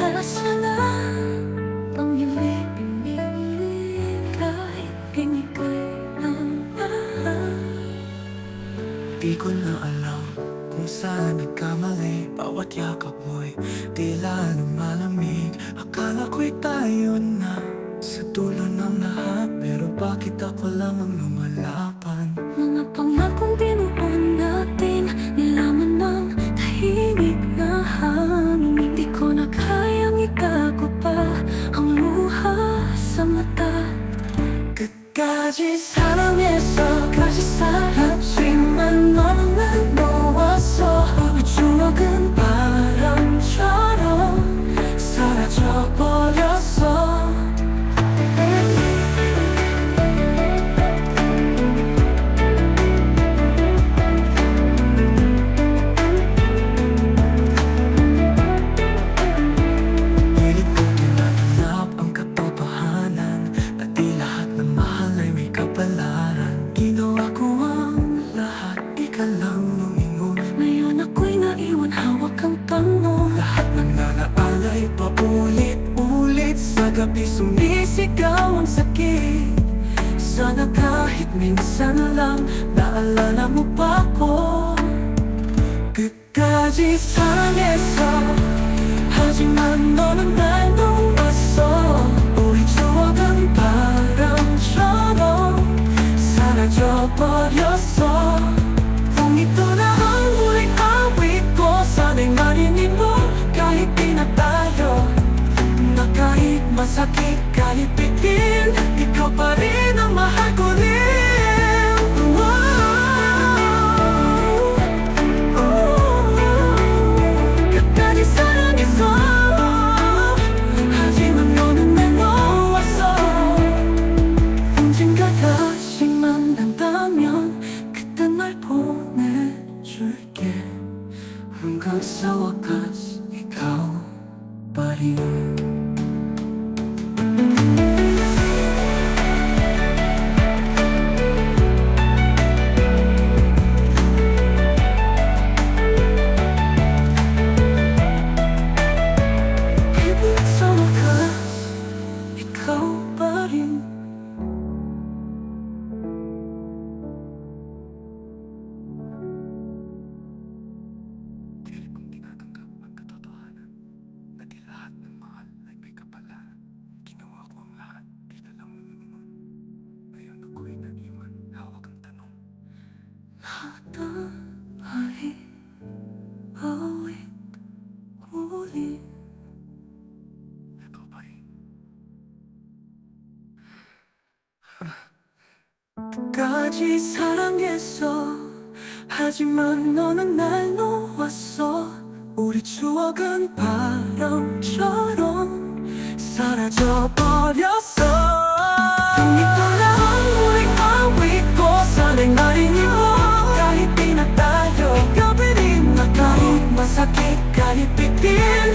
Halas na lang panghiling kahit binigay ng lahat. Di ko na alam kung saan nagkamali. Bawat yakap mo'y tila lumalamig. Akala ko'y tayo na sa dulo ng lahat, pero bakit ako lang ang lumalapan? Mga pangakong binuon natin, nilaman ng tahimik na hangin. Hindi ko na kayang itago pa ang luha sa mata. 끝까지 사랑했어까지 살았지만 너는 날 놓았어. 우리 추억은 바람처럼 사라져버렸어. Pilit ko tinatanap ang katotohanan na di lahat ng mahal ay may kapalaran. Ginawa ko ang lahat, ika lang lumingon. Ngayon ako'y naiwan, hawak ang tango. Lahat ng nalaalay paulit-ulit. Sa gabi sumisigaw ang sakit. Sana kahit minsan lang naalala mo pa ko. 끝까지 사랑했어 하지만 너는 날 놓았어. 우리 추억은 바람처럼 사라져버렸어. Kung ito na ang huling awit ko, sana'y marinig mo kahit di na tayo. Na kahit masakit, kahit bitin, ikaw pa rin ang mahal ko rin. 끝까지 사랑했어 하지만 너는 날 놓았어. 언젠가 다시 만난다면 그때 날 보내줄게. hanggang sa wakas ikaw pa rin. Sa wakas ikaw pa rin. Pilit kong tinatanggap ang katotohanan na di lahat ng mahal ay may kapalaran. Ginawa ko ang lahat, tila lang lumingon. Ngayon ako'y naniwan, hawak ang tanong. Lahat ay paulit-ulit. ikaw pa rin. 끝까지 사랑했어 하지만 너는 날 놓았어. 우리 추억은 바람처럼 사라져버렸어. Kung ito na ang huling awit ko, sana'y marinig mo kahit di na tayo. Ikaw pa rin na kahit masakit, kahit bitin.